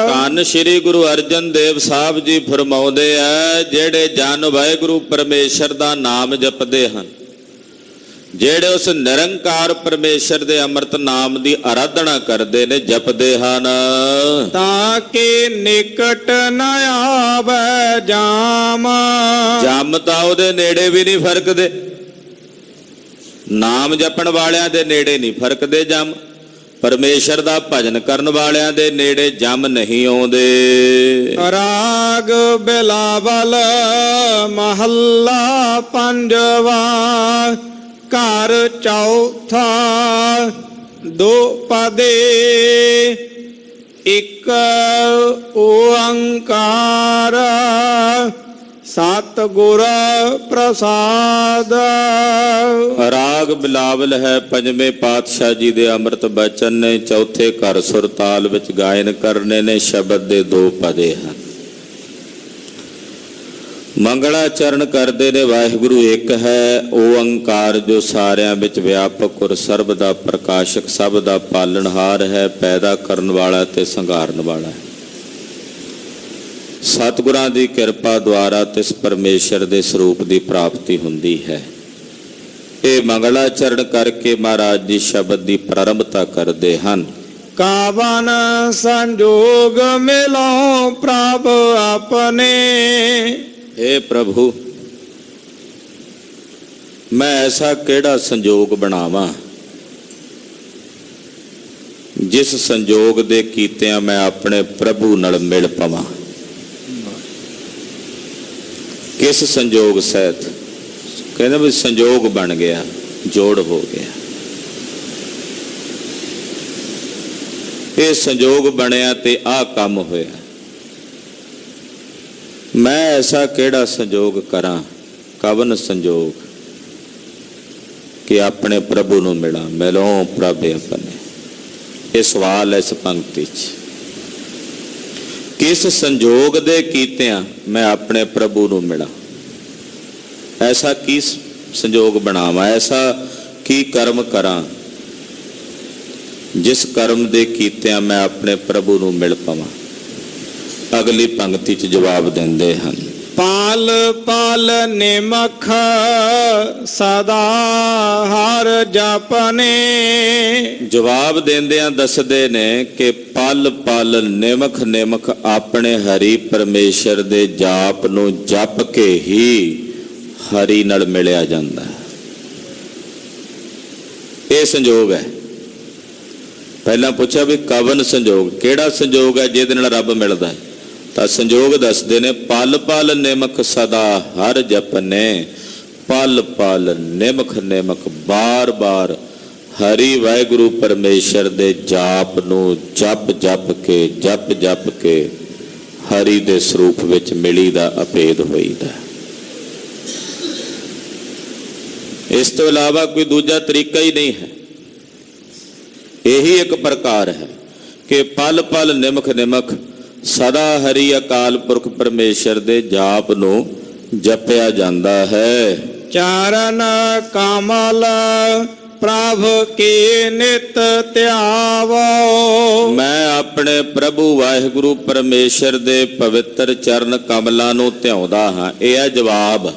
ਧੰਨ ਸ਼੍ਰੀ ਗੁਰੂ ਅਰਜਨ ਦੇਵ ਸਾਹਿਬ ਜੀ ਫਰਮਾਉਂਦੇ ਆ, ਜਿਹੜੇ ਜਨ ਵਾਹਿਗੁਰੂ ਪਰਮੇਸ਼ਰ ਦਾ ਨਾਮ ਜਪਦੇ ਹਨ, ਜਿਹੜੇ ਉਸ ਨਿਰੰਕਾਰ ਪਰਮੇਸ਼ਰ ਦੇ ਅੰਮ੍ਰਿਤ ਨਾਮ ਦੀ ਆਰਾਧਨਾ ਕਰਦੇ ਨੇ, ਜਪਦੇ ਹਨ,
ਤਾਂ ਕਿ ਨਿਕਟ ਨ ਆਵੈ ਜਾਮ।
ਜਮ ਤਾਂ ਉਹਦੇ ਨੇੜੇ ਵੀ ਨਹੀਂ ਫਰਕਦੇ, ਨਾਮ ਜਪਣ ਵਾਲਿਆਂ ਦੇ ਨੇੜੇ ਨਹੀਂ ਫਰਕਦੇ ਜਮ। ਪਰਮੇਸ਼ਰ ਦਾ ਭਜਨ ਕਰਨ ਵਾਲਿਆਂ ਦੇ ਨੇੜੇ ਜਮ ਨਹੀਂ ਆਉਂਦੇ।
ਰਾਗ ਬਿਲਾਵਲ ਮਹੱਲਾ ਪੰਜਵਾ, ਘਰ ਚੌਥਾ ਦੋ ਪਦੇ, ਇੱਕ ਓੰਕਾਰ ਸਤਿਗੁਰ ਪ੍ਰਸਾਦ।
ਰਾਗ ਬਿਲਾਵਲ ਹੈ ਪੰਜਵੇਂ ਪਾਤਸ਼ਾਹ ਜੀ ਦੇ ਅੰਮ੍ਰਿਤ ਬਚਨ ਨੇ, ਚੌਥੇ ਘਰ ਸੁਰਤਾਲ ਵਿੱਚ ਗਾਇਨ ਕਰਨੇ ਨੇ, ਸ਼ਬਦ ਦੇ ਦੋ ਪਦੇ ਹਨ। ਮੰਗਲਾਚਰਨ ਕਰਦੇ ਨੇ, ਵਾਹਿਗੁਰੂ ਇੱਕ ਹੈ, ਓੰਕਾਰ ਜੋ ਸਾਰਿਆਂ ਵਿੱਚ ਵਿਆਪਕ ਔਰ ਸਰਬ ਦਾ ਪ੍ਰਕਾਸ਼ਕ, ਸਭ ਦਾ ਪਾਲਣਹਾਰ ਹੈ, ਪੈਦਾ ਕਰਨ ਵਾਲਾ ਤੇ ਸੰਘਾਰਨ ਵਾਲਾ ਹੈ। ਸਤਿਗੁਰਾਂ ਦੀ ਕਿਰਪਾ ਦੁਆਰਾ ਤਿਸ ਪਰਮੇਸ਼ਰ ਦੇ ਸਰੂਪ ਦੀ ਪ੍ਰਾਪਤੀ ਹੁੰਦੀ ਹੈ। ਇਹ ਮੰਗਲਾਚਰਨ ਕਰਕੇ ਮਹਾਰਾਜ ਜੀ ਸ਼ਬਦ ਦੀ ਪ੍ਰਾਰੰਭਤਾ ਕਰਦੇ ਹਨ।
ਕਾਵਨ ਸੰਜੋਗ ਮਿਲੋ ਪ੍ਰਭ ਆਪਣੇ,
हे ਪ੍ਰਭੂ, ਮੈਂ ਐਸਾ ਕਿਹੜਾ ਸੰਜੋਗ ਬਣਾਵਾਂ ਜਿਸ ਸੰਜੋਗ ਦੇ ਕੀਤਿਆਂ ਮੈਂ ਆਪਣੇ ਪ੍ਰਭੂ ਨਾਲ ਮਿਲ ਪਵਾਂ। ਕਿਸ ਸੰਜੋਗ ਸਹਿਤ? ਕਹਿੰਦੇ ਵੀ ਸੰਜੋਗ ਬਣ ਗਿਆ, ਜੋੜ ਹੋ ਗਿਆ। ਇਹ ਸੰਜੋਗ ਬਣਿਆ ਤੇ ਆਹ ਕੰਮ ਹੋਇਆ। ਮੈਂ ਐਸਾ ਕਿਹੜਾ ਸੰਜੋਗ ਕਰਾਂ? ਕਵਨ ਸੰਜੋਗ? ਕਿ ਆਪਣੇ ਪ੍ਰਭੂ ਨੂੰ ਮਿਲਾਂ। ਮਿਲੋ ਪ੍ਰਭ ਆਪਣੇ। ਇਹ ਸਵਾਲ ਹੈ ਇਸ ਪੰਕਤੀ 'ਚ। ਕਿਸ ਸੰਜੋਗ ਦੇ ਕੀਤਿਆਂ ਮੈਂ ਆਪਣੇ ਪ੍ਰਭੂ ਨੂੰ ਮਿਲਾਂ? ਐਸਾ ਕੀ ਸੰਜੋਗ ਬਣਾਵਾਂ, ਐਸਾ ਕੀ ਕਰਮ ਕਰਾਂ ਜਿਸ ਕਰਮ ਦੇ ਕੀਤਿਆਂ ਮੈਂ ਆਪਣੇ ਪ੍ਰਭੂ ਨੂੰ ਮਿਲ ਪਾਵਾਂ? ਅਗਲੀ ਪੰਕਤੀ 'ਚ ਜਵਾਬ ਦਿੰਦੇ ਹਨ।
ਪਾਲ ਪਾਲ ਨਿਮਖ ਸਦਾ ਹਰ ਜਪਨੇ।
ਜਵਾਬ ਦਿੰਦਿਆਂ ਦੱਸਦੇ ਨੇ ਕਿ ਪਲ ਪਲ ਨਿਮਖ ਨਿਮਖ ਆਪਣੇ ਹਰੀ ਪਰਮੇਸ਼ਰ ਦੇ ਜਾਪ ਨੂੰ ਜਪ ਕੇ ਹੀ ਹਰੀ ਨਾਲ ਮਿਲਿਆ ਜਾਂਦਾ ਹੈ। ਇਹ ਸੰਜੋਗ ਹੈ। ਪਹਿਲਾਂ ਪੁੱਛਿਆ ਵੀ ਕਵਨ ਸੰਜੋਗ, ਕਿਹੜਾ ਸੰਜੋਗ ਹੈ ਜਿਹਦੇ ਨਾਲ ਰੱਬ ਮਿਲਦਾ ਹੈ? ਤਾਂ ਸੰਜੋਗ ਦੱਸਦੇ ਨੇ ਪਲ ਪਲ ਨਿਮਖ ਸਦਾ ਹਰ ਜਪਨੇ। ਪਲ ਪਲ ਨਿਮਖ ਨਿਮਖ ਬਾਰ ਬਾਰ ਹਰੀ ਵਾਹਿਗੁਰੂ ਪਰਮੇਸ਼ਰ ਦੇ ਜਾਪ ਨੂੰ ਜਪ ਜਪ ਕੇ ਹਰੀ ਦੇ ਸਰੂਪ ਵਿੱਚ ਮਿਲੀ ਦਾ ਅਭੇਦ ਹੋਈਦਾ। ਇਸ ਤੋਂ ਇਲਾਵਾ ਕੋਈ ਦੂਜਾ ਤਰੀਕਾ ਹੀ ਨਹੀਂ ਹੈ। ਇਹੀ ਇੱਕ ਪ੍ਰਕਾਰ ਹੈ ਕਿ ਪਲ ਪਲ ਨਿਮਖ ਨਿਮਖ ਸਦਾ ਹਰੀ ਅਕਾਲ ਪੁਰਖ ਪਰਮੇਸ਼ਰ ਦੇ ਜਾਪ ਨੂੰ ਜਪਿਆ ਜਾਂਦਾ ਹੈ।
ਚਰਨ ਕਮਲ ਪ੍ਰਭ ਕੀ ਨਿਤ ਧਿਆਵੋ।
ਮੈਂ ਆਪਣੇ ਪ੍ਰਭੂ ਵਾਹਿਗੁਰੂ ਪਰਮੇਸ਼ਰ ਦੇ ਪਵਿੱਤਰ ਚਰਨ ਕਮਲਾਂ ਨੂੰ ਧਿਆਉਂਦਾ ਹਾਂ। ਇਹ ਹੈ ਜਵਾਬ।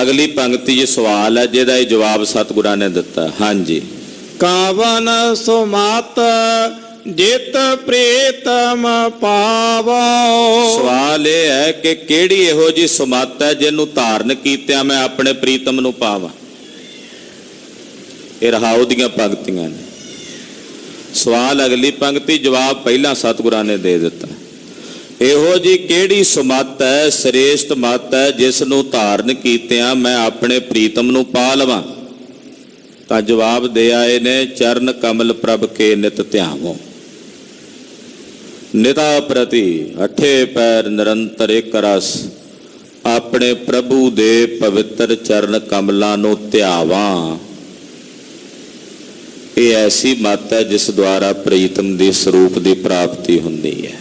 ਅਗਲੀ ਪੰਕਤੀ 'ਚ ਸਵਾਲ ਹੈ ਜਿਹਦਾ ਇਹ ਜਵਾਬ ਸਤਿਗੁਰਾਂ ਨੇ ਦਿੱਤਾ। ਹਾਂਜੀ।
ਕਾਵਨ ਸੁਮਤ ਜਿਤ ਪ੍ਰੀਤਮ ਪਾਵੋ।
ਸਵਾਲ ਇਹ ਹੈ ਕਿ ਕਿਹੜੀ ਇਹੋ ਜੀ ਸੁਮਤ ਹੈ ਜਿਹਨੂੰ ਧਾਰਨ ਕੀਤਿਆਂ ਮੈਂ ਆਪਣੇ ਪ੍ਰੀਤਮ ਨੂੰ ਪਾਵਾਂ? ਇਹ ਰਹਾਉ ਦੀਆਂ ਪੰਕਤੀਆਂ ਨੇ। ਸਵਾਲ ਅਗਲੀ ਪੰਕਤੀ, ਜਵਾਬ ਪਹਿਲਾਂ ਸਤਿਗੁਰਾਂ ਨੇ ਦੇ ਦਿੱਤਾ। ਇਹੋ ਜੀ ਕਿਹੜੀ ਸੁਮਤ ਹੈ, ਸ੍ਰੇਸ਼ਟ ਮਤ ਹੈ ਜਿਸ ਨੂੰ ਧਾਰਨ ਕੀਤਿਆਂ ਮੈਂ ਆਪਣੇ ਪ੍ਰੀਤਮ ਨੂੰ ਪਾ ਲਵਾਂ? ਤਾਂ ਜਵਾਬ ਦੇ ਆਏ ਨੇ ਚਰਨ ਕਮਲ ਪ੍ਰਭ ਕੇ ਨਿਤ ਧਿਆਵੋ। ਨਿਤਾ ਪ੍ਰਤੀ ਅਠੇ ਪੈਰ ਨਿਰੰਤਰ ਇੱਕ ਰਸ ਆਪਣੇ ਪ੍ਰਭੂ ਦੇ ਪਵਿੱਤਰ ਚਰਨ ਕਮਲਾਂ ਨੂੰ ਧਿਆਵਾਂ। ਇਹ ਐਸੀ ਮਤ ਹੈ ਜਿਸ ਦੁਆਰਾ ਪ੍ਰੀਤਮ ਦੇ ਸਰੂਪ ਦੀ ਪ੍ਰਾਪਤੀ ਹੁੰਦੀ ਹੈ।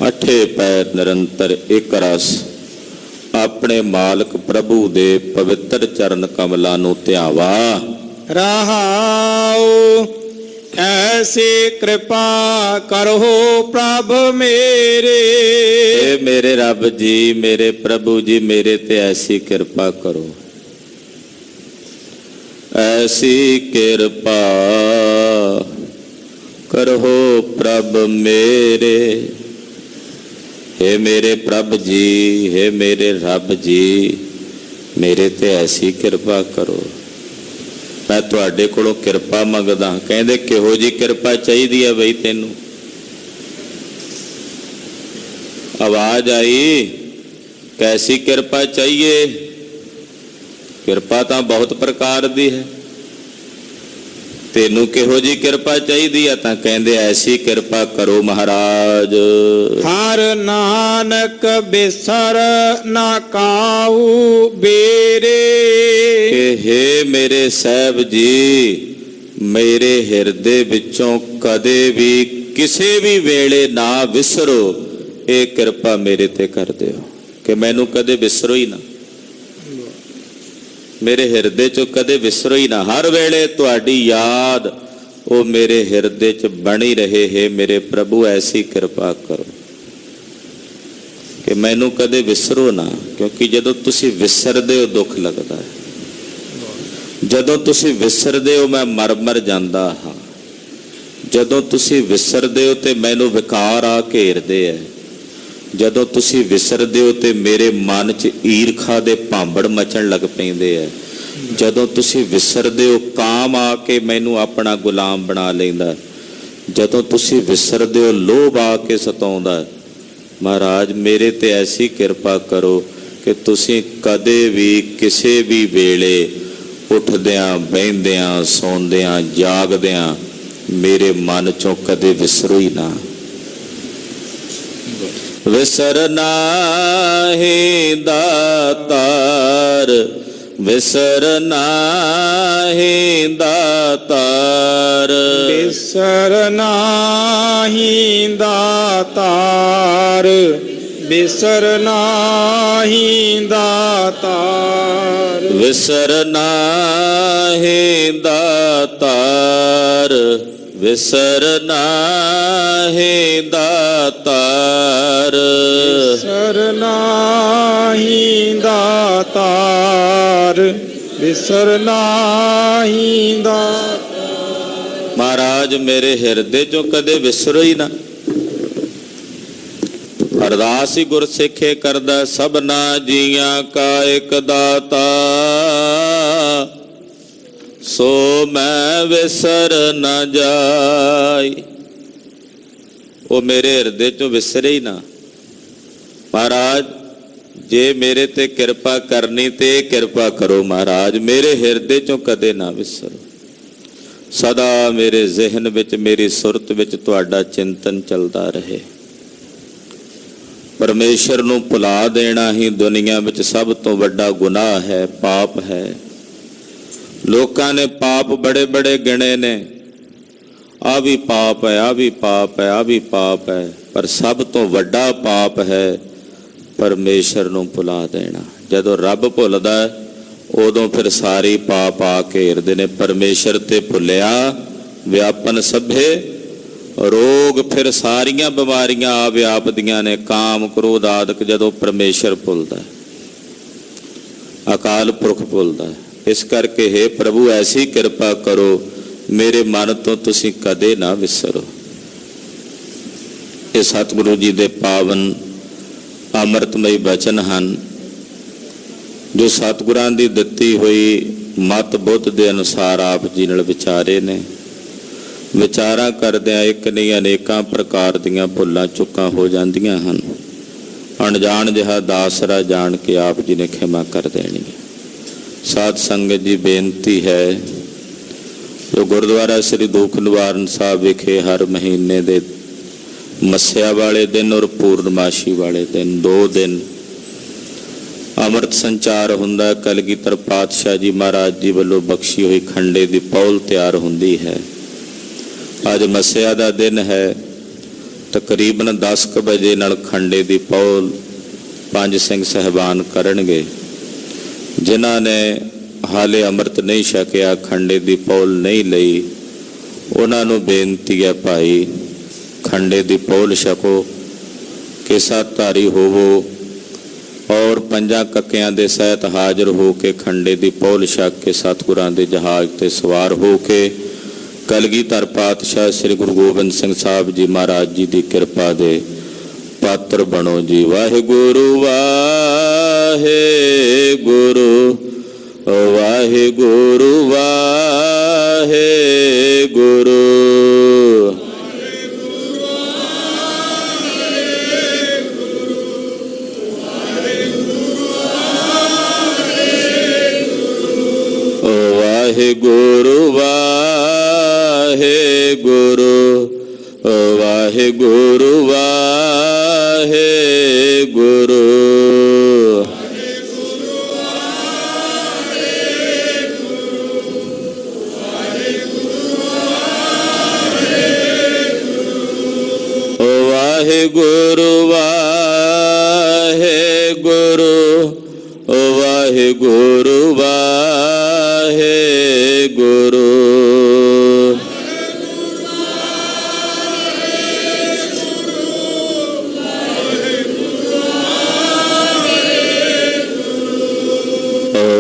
ਅਠੇ ਪੈਰ ਨਿਰੰਤਰ ਇੱਕ ਰਸ ਆਪਣੇ ਮਾਲਕ ਪ੍ਰਭੂ ਦੇ ਪਵਿੱਤਰ ਚਰਨ ਕਮਲਾਂ ਨੂੰ ਧਿਆਵਾ।
ਰਹਾਉ ਐਸੀ ਕਿਰਪਾ ਕਰੋ ਪ੍ਰਭ ਮੇਰੇ।
ਏ ਮੇਰੇ ਰੱਬ ਜੀ, ਮੇਰੇ ਪ੍ਰਭੂ ਜੀ, ਮੇਰੇ ਤੇ ਐਸੀ ਕਿਰਪਾ ਕਰੋ। ਐਸੀ ਕਿਰਪਾ ਕਰੋ ਪ੍ਰਭ ਮੇਰੇ। हे मेरे प्रभ जी, हे मेरे रब जी, मेरे ते ऐसी किरपा करो। मैं तुहाडे कोलों किरपा मंगदा। कहंदे किहो जी किरपा चाहिदी है बई तैनूं? आवाज आई, कैसी किरपा चाहिए? किरपा तां बहुत प्रकार दी है। ਤੈਨੂੰ ਕਿਹੋ ਜੀ ਕਿਰਪਾ ਚਾਹੀਦੀ ਆ? ਤਾਂ ਕਹਿੰਦੇ ਐਸੀ ਕਿਰਪਾ ਕਰੋ ਮਹਾਰਾਜ।
ਹਰ ਨਾਨਕ ਬਿਸਰ ਨਾ ਕਾਊ ਬੇਰੇ।
ਕਿ ਹੇ ਮੇਰੇ ਸਾਹਿਬ ਜੀ, ਮੇਰੇ ਹਿਰਦੇ ਵਿੱਚੋਂ ਕਦੇ ਵੀ ਕਿਸੇ ਵੀ ਵੇਲੇ ਨਾ ਵਿਸਰੋ। ਇਹ ਕਿਰਪਾ ਮੇਰੇ ਤੇ ਕਰ ਦਿਓ ਕਿ ਮੈਨੂੰ ਕਦੇ ਵਿਸਰੋ ਹੀ ਨਾ। ਮੇਰੇ ਹਿਰਦੇ 'ਚੋਂ ਕਦੇ ਵਿਸਰੋ ਹੀ ਨਾ। ਹਰ ਵੇਲੇ ਤੁਹਾਡੀ ਯਾਦ ਉਹ ਮੇਰੇ ਹਿਰਦੇ 'ਚ ਬਣੀ ਰਹੇ। ਹੈ ਮੇਰੇ ਪ੍ਰਭੂ ਐਸੀ ਕਿਰਪਾ ਕਰੋ ਕਿ ਮੈਨੂੰ ਕਦੇ ਵਿਸਰੋ ਨਾ। ਕਿਉਂਕਿ ਜਦੋਂ ਤੁਸੀਂ ਵਿਸਰਦੇ ਹੋ ਦੁੱਖ ਲੱਗਦਾ ਹੈ। ਜਦੋਂ ਤੁਸੀਂ ਵਿਸਰਦੇ ਹੋ ਮੈਂ ਮਰ ਜਾਂਦਾ ਹਾਂ। ਜਦੋਂ ਤੁਸੀਂ ਵਿਸਰਦੇ ਹੋ ਤੇ ਮੈਨੂੰ ਵਿਕਾਰ ਆ ਘੇਰਦੇ ਹੈ। ਜਦੋਂ ਤੁਸੀਂ ਵਿਸਰਦੇ ਹੋ ਤੇ ਮੇਰੇ ਮਨ 'ਚ ਈਰਖਾ ਦੇ ਭਾਂਬੜ ਮਚਣ ਲੱਗ ਪੈਂਦੇ ਹੈ। ਜਦੋਂ ਤੁਸੀਂ ਵਿਸਰਦੇ ਹੋ ਕਾਮ ਆ ਕੇ ਮੈਨੂੰ ਆਪਣਾ ਗੁਲਾਮ ਬਣਾ ਲੈਂਦਾ। ਜਦੋਂ ਤੁਸੀਂ ਵਿਸਰਦੇ ਹੋ ਲੋਭ ਆ ਕੇ ਸਤਾਉਂਦਾ। ਮਹਾਰਾਜ ਮੇਰੇ ਤੇ ਐਸੀ ਕਿਰਪਾ ਕਰੋ ਕਿ ਤੁਸੀਂ ਕਦੇ ਵੀ ਕਿਸੇ ਵੀ ਵੇਲੇ ਉੱਠਦਿਆਂ ਬਹਿੰਦਿਆਂ ਸੌਂਦਿਆਂ ਜਾਗਦਿਆਂ ਮੇਰੇ ਮਨ 'ਚੋਂ ਕਦੇ ਵਿਸਰੋ ਹੀ ਨਾ। ਵਿਸਰ ਨਾਹੀ ਦਾਤਾਰ, ਵਿਸਰ ਨਾਹੀ ਦਾਤਾਰ।
ਬਿਸਰ ਨਾਹੀ ਦਾਤਾਰ, ਬਿਸਰ ਨਾਹੀ ਦਾਤਾਰ।
ਵਿਸਰ ਨਾਹੀ ਦਾਤਾਰ, ਵਿਸਰ ਨਾਹੀ ਦਾਤਾਰ।
ਬਿਸਰ ਨਾਹੀ ਦਾਤਾਰ, ਬਿਸਰ ਨਾਹੀ ਦਾਤਾਰ।
ਮਹਾਰਾਜ ਮੇਰੇ ਹਿਰਦੇ ਚੋਂ ਕਦੇ ਵਿਸਰੋ ਹੀ ਨਾ। ਅਰਦਾਸ ਹੀ ਗੁਰਸਿੱਖੇ ਕਰਦਾ, ਸਭਨਾ ਜੀਆਂ ਕਾ ਇੱਕ ਦਾਤਾ, ਸੋ ਮੈਂ ਵਿਸਰ ਨਾ ਜਾਈ। ਉਹ ਮੇਰੇ ਹਿਰਦੇ ਚੋਂ ਵਿਸਰੇ ਹੀ ਨਾ। ਮਹਾਰਾਜ ਜੇ ਮੇਰੇ ਤੇ ਕਿਰਪਾ ਕਰਨੀ ਤੇ ਕਿਰਪਾ ਕਰੋ ਮਹਾਰਾਜ, ਮੇਰੇ ਹਿਰਦੇ ਚੋਂ ਕਦੇ ਨਾ ਵਿਸਰੋ। ਸਦਾ ਮੇਰੇ ਜ਼ਿਹਨ ਵਿੱਚ, ਮੇਰੀ ਸੁਰਤ ਵਿੱਚ ਤੁਹਾਡਾ ਚਿੰਤਨ ਚੱਲਦਾ ਰਹੇ। ਪਰਮੇਸ਼ਰ ਨੂੰ ਭੁਲਾ ਦੇਣਾ ਹੀ ਦੁਨੀਆ ਵਿੱਚ ਸਭ ਤੋਂ ਵੱਡਾ ਗੁਨਾਹ ਹੈ, ਪਾਪ ਹੈ। ਲੋਕਾਂ ਨੇ ਪਾਪ ਬੜੇ ਬੜੇ ਗਿਣੇ ਨੇ, ਆ ਵੀ ਪਾਪ ਹੈ, ਆ ਵੀ ਪਾਪ ਹੈ, ਆ ਵੀ ਪਾਪ ਹੈ, ਪਰ ਸਭ ਤੋਂ ਵੱਡਾ ਪਾਪ ਹੈ ਪਰਮੇਸ਼ਰ ਨੂੰ ਭੁਲਾ ਦੇਣਾ। ਜਦੋਂ ਰੱਬ ਭੁੱਲਦਾ ਉਦੋਂ ਫਿਰ ਸਾਰੇ ਪਾਪ ਆ ਘੇਰਦੇ ਨੇ। ਪਰਮੇਸ਼ਰ ਤੇ ਭੁੱਲਿਆ ਵਿਆਪਨ ਸਭੇ ਰੋਗ, ਫਿਰ ਸਾਰੀਆਂ ਬਿਮਾਰੀਆਂ ਆ ਵਿਆਪਦੀਆਂ ਨੇ। ਕਾਮ ਕ੍ਰੋਧ ਆਦਿਕ ਜਦੋਂ ਪਰਮੇਸ਼ਰ ਭੁੱਲਦਾ, ਅਕਾਲ ਪੁਰਖ ਭੁੱਲਦਾ। ਇਸ ਕਰਕੇ ਹੇ ਪ੍ਰਭੂ ਐਸੀ ਕਿਰਪਾ ਕਰੋ, ਮੇਰੇ ਮਨ ਤੋਂ ਤੁਸੀਂ ਕਦੇ ਨਾ ਵਿਸਰੋ। ਇਹ ਸਤਿਗੁਰੂ ਜੀ ਦੇ ਪਾਵਨ ਅੰਮ੍ਰਿਤਮਈ ਬਚਨ ਹਨ, ਜੋ ਸਤਿਗੁਰਾਂ ਦੀ ਦਿੱਤੀ ਹੋਈ ਮਤ ਬੁੱਧ ਦੇ ਅਨੁਸਾਰ ਆਪ ਜੀ ਨਾਲ ਵਿਚਾਰੇ ਨੇ। ਵਿਚਾਰਾਂ ਕਰਦਿਆਂ ਇੱਕ ਨਹੀਂ ਅਨੇਕਾਂ ਪ੍ਰਕਾਰ ਦੀਆਂ ਭੁੱਲਾਂ ਚੁੱਕਾਂ ਹੋ ਜਾਂਦੀਆਂ ਹਨ। ਅਣਜਾਣ ਜਿਹਾ ਦਾਸਰਾ ਜਾਣ ਕੇ ਆਪ ਜੀ ਨੇ ਖਿਮਾ ਕਰ ਦੇਣੀ ਹੈ। ਸਾਧ ਸੰਗਤ ਜੀ ਬੇਨਤੀ ਹੈ, ਜੋ ਗੁਰਦੁਆਰਾ ਸ੍ਰੀ ਦੁੱਖ ਨਿਵਾਰਨ ਸਾਹਿਬ ਵਿਖੇ ਹਰ ਮਹੀਨੇ ਦੇ ਮੱਸਿਆ ਵਾਲੇ ਦਿਨ ਔਰ ਪੂਰਨਮਾਸ਼ੀ ਵਾਲੇ ਦਿਨ 2 ਦਿਨ ਅੰਮ੍ਰਿਤ ਸੰਚਾਰ ਹੁੰਦਾ। ਕਲਗੀਧਰ ਪਾਤਸ਼ਾਹ ਜੀ ਮਹਾਰਾਜ ਜੀ ਵੱਲੋਂ ਬਖਸ਼ੀ ਹੋਈ ਖੰਡੇ ਦੀ ਪੌਲ ਤਿਆਰ ਹੁੰਦੀ ਹੈ। ਅੱਜ ਮੱਸਿਆ ਦਾ ਦਿਨ ਹੈ। ਤਕਰੀਬਨ 10 ਵਜੇ ਨਾਲ ਖੰਡੇ ਦੀ ਪੌਲ 5 ਸਿੰਘ ਸਹਿਬਾਨ ਕਰਨਗੇ। ਜਿਨ੍ਹਾਂ ਨੇ ਹਾਲੇ ਅੰਮ੍ਰਿਤ ਨਹੀਂ ਛਕਿਆ, ਖੰਡੇ ਦੀ ਪੌਲ ਨਹੀਂ ਲਈ, ਉਹਨਾਂ ਨੂੰ ਬੇਨਤੀ ਹੈ ਭਾਈ ਖੰਡੇ ਦੀ ਪੌਲ ਛਕੋ, ਕੇਸਾਧਾਰੀ ਹੋਵੋ ਔਰ 5 ਕੱਕਿਆਂ ਦੇ ਸਹਿਤ ਹਾਜ਼ਰ ਹੋ ਕੇ ਖੰਡੇ ਦੀ ਪੌਲ ਛਕ ਕੇ ਸਤਿਗੁਰਾਂ ਦੇ ਜਹਾਜ਼ ਤੇ ਸਵਾਰ ਹੋ ਕੇ ਕਲਗੀਧਰ ਪਾਤਸ਼ਾਹ ਸ੍ਰੀ ਗੁਰੂ ਗੋਬਿੰਦ ਸਿੰਘ ਸਾਹਿਬ ਜੀ ਮਹਾਰਾਜ ਜੀ ਦੀ ਕਿਰਪਾ ਦੇ ਪਾਤਰ ਬਣੋ ਜੀ। ਵਾਹਿਗੁਰੂ ਵਾਹਿਗੁਰੂ, ਵਾਹਿਗੁਰੂ ਵਾਹਿਗੁਰੂ। ਵਾਹਿਗੁਰੂ ਵਾਹਿਗੁਰੂ, ਵਾਹਿਗੁਰੂ ਵਾਹਿਗੁਰੂ। ਵਾਹਿਗੁਰੂ ਵਾਹਿਗੁਰੂ, ਵਾਹਿਗੁਰੂ ਵਾਹਿਗੁਰੂ।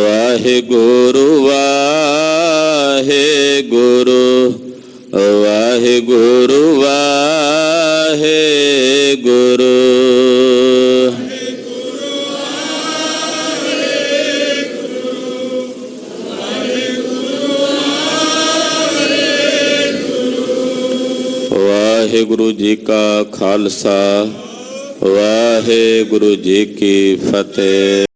ਵਾਹਿਗੁਰੂ ਵਾਹਿਗੁਰੂ, ਵਾਹਿਗੁਰੂ ਵਾਹਿਗੁਰੂ। ਵਾਹਿਗੁਰੂ ਜੀ ਕਾ ਖਾਲਸਾ, ਵਾਹਿਗੁਰੂ ਜੀ ਕੀ ਫਤਿਹ।